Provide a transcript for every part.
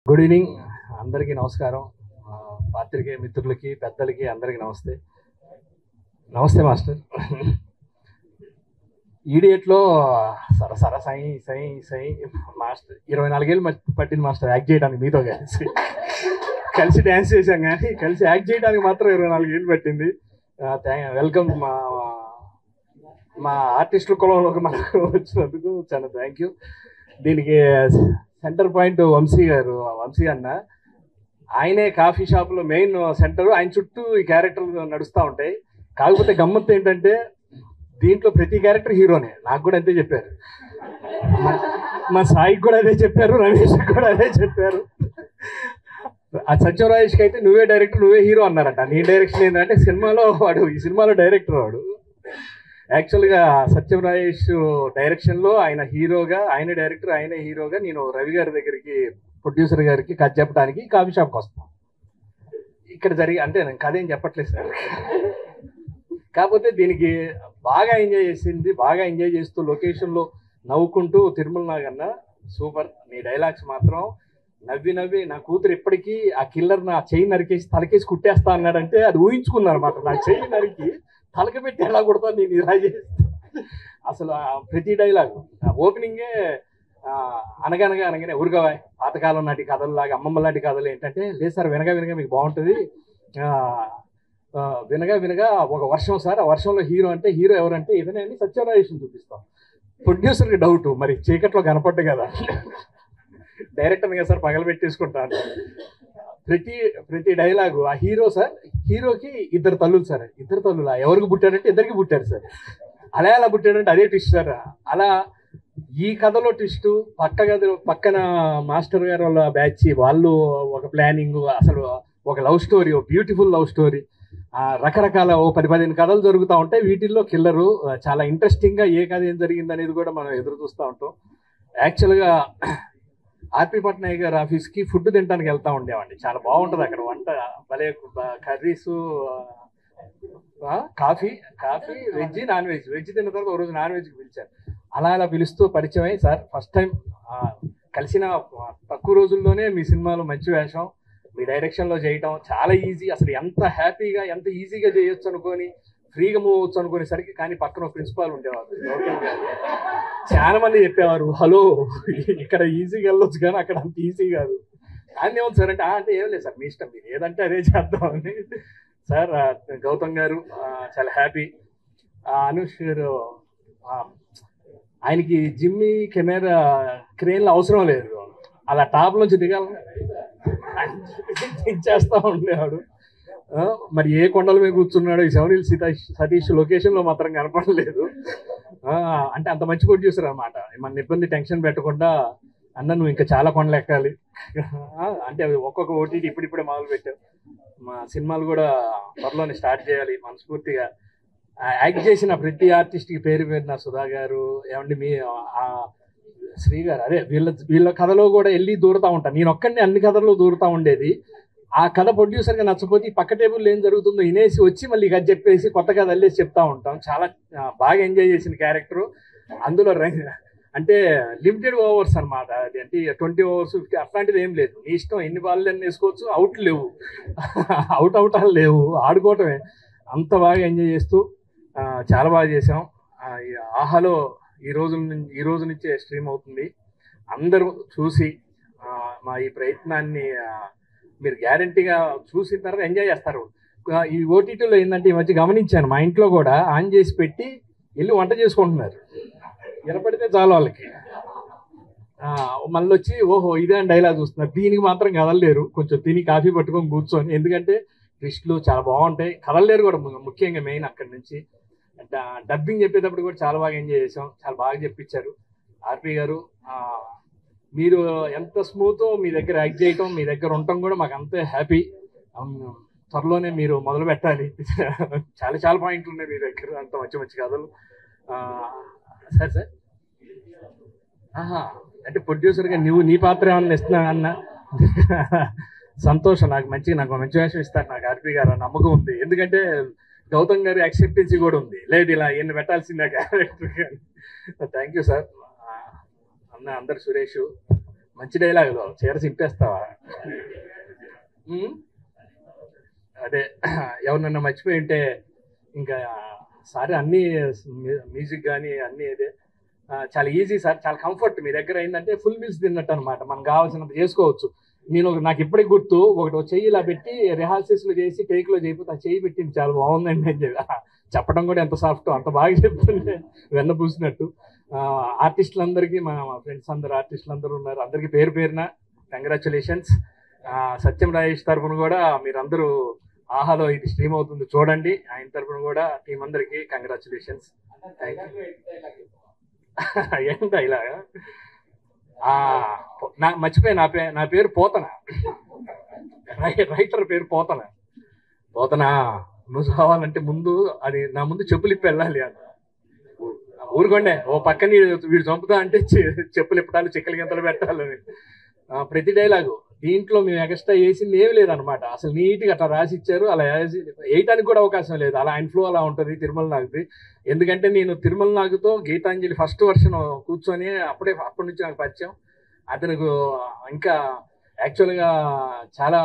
Good evening అందరికీ నమస్కారం. పాత్రికేయ మిత్రులకి పెద్దలకి అందరికీ నమస్తే. నమస్తే మాస్టర్. ఈడియట్లో సరసర సై సై సై మాస్టర్ 24 ఏళ్ళు పట్టింది మాస్టర్ యాక్ట్ చేయడానికి. మీతో కలిసి డ్యాన్స్ చేశాం కానీ కలిసి యాక్ట్ చేయడానికి మాత్రం 24 ఏళ్ళు పట్టింది. వెల్కమ్ మా ఆర్టిస్టుల కులంలోకి మనకు వచ్చినందుకు చాలా థ్యాంక్ యూ. దీనికి సెంటర్ పాయింట్ వంశీ గారు, వంశీ అన్న. ఆయనే కాఫీ షాప్లో మెయిన్ సెంటర్. ఆయన చుట్టూ ఈ క్యారెక్టర్లు నడుస్తూ ఉంటాయి. కాకపోతే గమ్మత్తు ఏంటంటే దీంట్లో ప్రతి క్యారెక్టర్ హీరోనే. నాకు కూడా అంతే చెప్పారు, మా సాయికి కూడా అదే చెప్పారు, రమేష్కి కూడా అదే చెప్పారు. ఆ సత్యరాజేష్కి అయితే నువ్వే డైరెక్టర్ నువ్వే హీరో అన్నారంట. నీ డైరెక్షన్ ఏంటంటే సినిమాలో వాడు, ఈ సినిమాలో డైరెక్టర్ వాడు. యాక్చువల్గా సత్యం రాజేష్ డైరెక్షన్లో ఆయన హీరోగా, ఆయన డైరెక్టర్ ఆయన హీరోగా, నేను రవి గారి దగ్గరికి ప్రొడ్యూసర్ గారికి కథ చెప్పడానికి కాఫీ షాప్కి వస్తాను. ఇక్కడ అంటే నేను కథ ఏం చెప్పట్లేదు సార్. కాకపోతే దీనికి బాగా ఎంజాయ్ చేసింది, బాగా ఎంజాయ్ చేస్తూ లొకేషన్లో నవ్వుకుంటూ తిరుమల నాగన్న సూపర్. నీ డైలాగ్స్ మాత్రం నవ్వి నవ్వి నా కూతురు ఇప్పటికీ ఆ కిల్లర్ నా చెయ్యి నరికేసి తలకేసి కుట్టేస్తా అన్నాడంటే అది ఊహించుకున్నారు అన్నమాట. నా చెయ్యి నరికి తలకి పెట్టి ఎలా కొడతాను నేను ఇలా చేస్తా. అసలు ప్రతి డైలాగ్ ఓపెనింగే అనగనగా అనగానే ఊరుగవా పాతకాలం నాటి కథల్లాగా అమ్మమ్మ లాంటి కథలు ఏంటంటే లేదు సార్ వినగా వినగా మీకు బాగుంటుంది, వినగా వినగా ఒక వర్షం సార్, ఆ వర్షంలో హీరో అంటే హీరో ఎవరంటే ఇదనే అని సత్యరాజేష్ని చూపిస్తాం. ప్రొడ్యూసర్కి డౌట్, మరి చీకట్లో కనపడ్డు కదా డైరెక్టర్ని కదా సార్ పగలబెట్టేసుకుంటాను. ప్రతి డైలాగు ఆ హీరో సార్, హీరోకి 2 తల్లులు సార్. 2 తల్లులా ఎవరికి పుట్టారంటే ఇద్దరికి పుట్టారు సార్. అలా ఎలా పుట్టాడంటే అదే ట్విస్ట్ సార్. అలా ఈ కథలో ట్విస్ట్ పక్కన మాస్టర్ గారు వాళ్ళ బ్యాచ్ వాళ్ళు ఒక ప్లానింగ్, అసలు ఒక లవ్ స్టోరీ, ఒక బ్యూటిఫుల్ లవ్ స్టోరీ, రకరకాల 10-15 కథలు జరుగుతూ ఉంటాయి. వీటిల్లో కిల్లరు చాలా ఇంట్రెస్టింగ్గా ఏ కథ ఏం జరిగింది అనేది కూడా మనం ఎదురు చూస్తూ ఉంటాం. యాక్చువల్గా ఆర్పి పట్నాయక్ గారి ఆఫీస్కి ఫుడ్ తినడానికి వెళ్తూ ఉండేవాడిని. చాలా బాగుంటుంది అక్కడ వంట, భలే curries, coffee veg non veg. Veg తిన్న తర్వాత ఒక రోజు నాన్ వెజ్కి పిలిచారు. అలా పిలుస్తూ పరిచయం అయ్యి సార్ ఫస్ట్ టైం కలిసిన తక్కువ రోజుల్లోనే మీ సినిమాలో మంచి వేషం, మీ డైరెక్షన్లో చేయటం చాలా ఈజీ. అసలు ఎంత హ్యాపీగా ఎంత ఈజీగా చేయొచ్చు అనుకొని ఫ్రీగా మూవ్ అవచ్చు అనుకునేసరికి, కానీ పక్కన ప్రిన్సిపాల్ ఉండేవారు గౌతమ్ గారు. చాలా మంది చెప్పేవారు హలో ఇక్కడ ఈజీగా వెళ్ళొచ్చు కానీ అక్కడ అంత ఈజీ కాదు. కానీ ఏమవుతుంది సార్ అంటే ఏం లేదు సార్ మీ ఇష్టం, మీరు ఏదంటే అదే చేద్దామని. సార్ గౌతమ్ గారు చాలా హ్యాపీ. అనుష్ గారు ఆయనకి జిమ్మి కెమెరా క్రేన్లు అవసరం లేదు, అలా టాప్ నుంచి దిగాలని దించేస్తూ ఉండేవాడు. మరి ఏ కొండల మీద కూర్చున్నాడో ఈ శవనీల్ సతీష్ లొకేషన్లో మాత్రం కనపడలేదు. అంటే అంత మంచి ప్రొడ్యూసర్ అన్నమాట. మన ఇబ్బంది టెన్షన్ పెట్టకుండా అన్న నువ్వు ఇంకా చాలా కొండలు ఎక్కాలి అంటే ఒక్కొక్క ఓటీటీ ఇప్పుడిప్పుడే మొదలు పెట్టావు, మా సినిమాలు కూడా త్వరలోనే స్టార్ట్ చేయాలి మనస్ఫూర్తిగా. యాక్ట్ చేసిన ప్రతి ఆర్టిస్ట్కి పేరు పేరున సుధా గారు ఏమండి, మీ శ్రీ గారు, అదే వీళ్ళ కథలో కూడా వెళ్ళి దూరుతూ ఉంటాను. నేను ఒక్కడిని అన్ని కథల్లో దూరుతూ ఉండేది. ఆ కథ ప్రొడ్యూసర్గా నచ్చపోతే పక్క టేబుల్లో ఏం జరుగుతుందో వినేసి వచ్చి మళ్ళీ కథ చెప్పేసి కొత్త కథ అల్లేసి చెప్తా ఉంటాం. చాలా బాగా ఎంజాయ్ చేసిన క్యారెక్టరు. అందులో అంటే లిమిటెడ్ ఓవర్స్ అనమాట. అది అంటే 20 ఓవర్స్ 50 అట్లాంటిది ఏం లేదు. నీ ఇష్టం ఎన్ని బాల్ అని వేసుకోవచ్చు, అవుట్లు లేవు, అవుటాలు లేవు, ఆడుకోవటమే. అంత బాగా ఎంజాయ్ చేస్తూ చాలా బాగా చేసాం. ఆహాలో ఈ రోజు నుంచే స్ట్రీమ్ అవుతుంది. అందరూ చూసి మా ఈ ప్రయత్నాన్ని మీరు గ్యారంటీగా చూసిన తర్వాత ఎంజాయ్ చేస్తారు. ఈ ఓటీటీలో ఏంటంటే ఈ మధ్య గమనించాను, మా ఇంట్లో కూడా ఆన్ చేసి పెట్టి వెళ్ళి వంట చేసుకుంటున్నారు. వినపడితే చాలు వాళ్ళకి. మళ్ళీ వచ్చి ఓహో ఇదే అని డైలాగ్ చూస్తున్నారు. దీనికి మాత్రం కదలలేరు, కొంచెం తిని కాఫీ పట్టుకొని కూర్చొని, ఎందుకంటే ట్విస్ట్లు చాలా బాగుంటాయి. కదలలేరు కూడా ముఖ్యంగా మెయిన్ అక్కడి నుంచి. డబ్బింగ్ చెప్పేటప్పుడు కూడా చాలా బాగా ఎంజాయ్ చేసాం, చాలా బాగా చెప్పించారు ఆర్పి గారు. మీరు ఎంత స్మూత్ మీ దగ్గర యాక్ట్ చేయటం, మీ దగ్గర ఉండటం కూడా మాకు అంతే హ్యాపీ. త్వరలోనే మీరు మొదలు పెట్టాలి. చాలా పాయింట్లు ఉన్నాయి మీ దగ్గర, అంత మంచి కథలు. సార్ అంటే ప్రొడ్యూసర్గా నీ పాత్ర ఏమన్నా ఇస్తున్నా అన్న సంతోషం. నాకు మంచి వేషం ఇస్తారు నాకు ఆర్పి గారు, నమ్మకం ఉంది. ఎందుకంటే గౌతమ్ గారి యాక్సెప్టెన్సీ కూడా ఉంది, లేదు ఇలా ఎన్ని పెట్టాల్సిందే క్యారెక్టర్. Thank you sir. అన్న అందరు సురేష్ మంచి డైలాగులు, చీర చింపేస్తావా? అదే ఎవరినన్నా మర్చిపోయి ఉంటే ఇంకా సార్ అన్నీ మ్యూజిక్ కానీ అన్నీ అదే చాలా ఈజీ సార్, చాలా కంఫర్ట్. మీ దగ్గర ఏంటంటే ఫుల్ మీల్స్ తిన్నట్టు అనమాట, మనకు కావాల్సినంత చేసుకోవచ్చు. నాకు ఇప్పటికి గుర్తు, ఒకటి చెయ్యి ఇలా పెట్టి రిహార్సల్స్లో చేసి టేక్లో చేయకపోతే ఆ చెయ్యి పెట్టింది చాలా బాగుందండి అని చెప్పడం కూడా ఎంత సాఫ్ట్, అంత బాగా చెప్తుంటే వెన్న పూసినట్టు. ఆర్టిస్టులందరికీ మా ఫ్రెండ్స్ అందరు ఆర్టిస్టులు ఉన్నారు, అందరికీ పేరు పేరున కంగ్రాచులేషన్స్. సత్యం రాజేష్ తరఫున కూడా మీరందరూ ఆహాలో ఇది స్ట్రీమ్ అవుతుంది చూడండి, ఆయన తరఫున కూడా టీం అందరికీ కంగ్రాచులేషన్స్. ఏంటో ఇలాగా మర్చిపోయి నా పేరు పోతన, రైటర్ పేరు పోతన. నువ్వు కావాలంటే ముందు అది నా ముందు చెప్పులు ఇప్పి వెళ్ళాలి అని ఊరుకోండే, ఓ పక్కన వీడు చంపుతా అంటే చెప్పులు ఇప్పటాలు చిక్కలు గింతలు పెట్టాలని. ప్రతి డైలాగు దీంట్లో మేము ఎక్స్ట్రా వేసింది ఏమి లేదనమాట, అసలు నీట్గా అట్లా రాసి ఇచ్చారు. అలా వేయటానికి కూడా అవకాశం లేదు, అలా ఆయన ఫ్లో అలా ఉంటుంది తిరుమల నాగుది. ఎందుకంటే నేను తిరుమల నాగుతో గీతాంజలి ఫస్ట్ వర్షన్ కూర్చొని అప్పటి నుంచి నాకు పరిచయం. అతనికి ఇంకా యాక్చువల్గా చాలా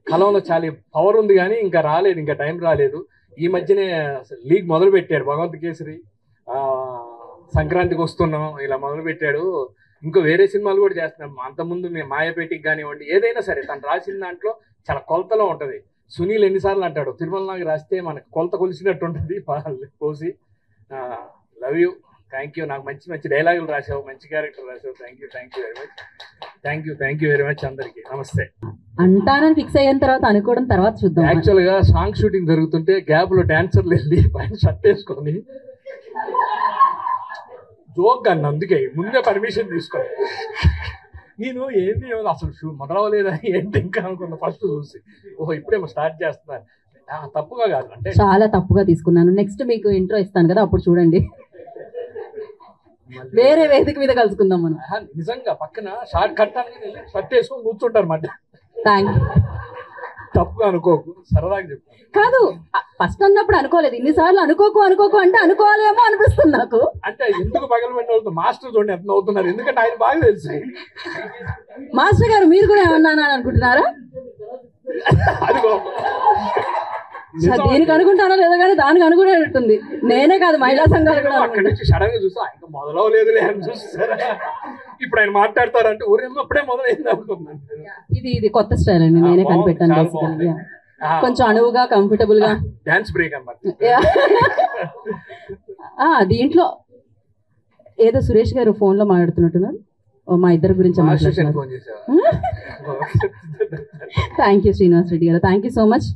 కలంలో చాలా పవర్ ఉంది కానీ ఇంకా రాలేదు, ఇంకా టైం రాలేదు. ఈ మధ్యనే లీగ్ మొదలు పెట్టాడు, భగవంత్ కేసరి, సంక్రాంతికి వస్తున్నాం ఇలా మొదలు పెట్టాడు. ఇంకో వేరే సినిమాలు కూడా చేస్తున్నాం. అంతకుముందు మేము మాయాపేటికి కానివ్వండి, ఏదైనా సరే తను రాసిన దాంట్లో చాలా కొలతలో ఉంటుంది. సునీల్ ఎన్నిసార్లు అంటాడు, తిరుమల నాగు రాస్తే మనకు కొలత కొలిసినట్టు ఉంటుంది పోసి. Love you, thank you. నాకు మంచి మంచి డైలాగులు రాసావు, మంచి క్యారెక్టర్ రాసావు. Thank you very much. Thank you very much అందరికి. నమస్తే. అంటానని ఫిక్స్ అయిన తర్వాత అనుకోవడం తర్వాత చూద్దాం. యాక్చువల్ గా సాంగ్ షూటింగ్ జరుగుతుంటే గ్యాప్ లో డాన్సర్లు వెళ్ళి పైన షర్ట్ వేసుకొని జోక్ అన్న, అందుకే ముందే పర్మిషన్ తీసుకోండి. నేను ఏంటి అసలు మొదలవలేదా ఏంటి ఇంకా అనుకున్నా ఫస్ట్ చూసి, ఓహో ఇప్పుడేమో స్టార్ట్ చేస్తున్నారు. తప్పుగా కాదు అంటే చాలా తప్పుగా తీసుకున్నాను. నెక్స్ట్ మీకు ఇంట్రో ఇస్తాను కదా, అప్పుడు చూడండి. వేరే వేదిక మీద కలుసుకుందాం మనం. నిజంగా పక్కన షార్ట్ కట్టానికి వెళ్ళి షర్ట్ వేసుకొని కూర్చుంటారు మాట. Thank you. తప్పుగా అనుకోకు, సరదాగా చెప్పు. కాదు, ఫస్ట్ అన్నప్పుడు అనుకోలేదు, ఇన్నిసార్లు అనుకోకు అంటే అనుకోవాలేమో అనిపిస్తుంది నాకు. అంటే ఎందుకు పగలు పెట్టిన వాళ్ళతో మాస్టర్ చూడండి ఎంత అవుతున్నారు, ఎందుకంటే ఆయన బాగా తెలుసు. మాస్టర్ గారు మీరు కూడా ఏమన్నా అనుకుంటున్నారా? దీనికి అనుకుంటానో లేదో కానీ దానికి అనుకునేటట్టుంది. నేనే కాదు, మహిళా సంఘాలు కూడా. అక్కడి నుంచి సడన్ గా చూస్తా ఆయన మొదలవలేదులే అని చూస్తారా, ఇప్పుడు ఆయన మాట్లాడతారంటే ఊరేమో అప్పుడే మొదలైంది అనుకున్నాను. ఇది కొత్త స్టైల్ అండి, నేనే కనిపెట్టాను. కొంచెం అణువుగా కంఫర్టబుల్ గా డాన్స్ బ్రేక్ అన్నమాట. దీంట్లో ఏదో సురేష్ గారు ఫోన్ లో మాట్లాడుతున్నట్టున్నారు, మా ఇద్దరి గురించి మాట్లాడుతున్నారు. థ్యాంక్ యూ శ్రీనివాస్ రెడ్డి గారు, థ్యాంక్ యూ సో మచ్.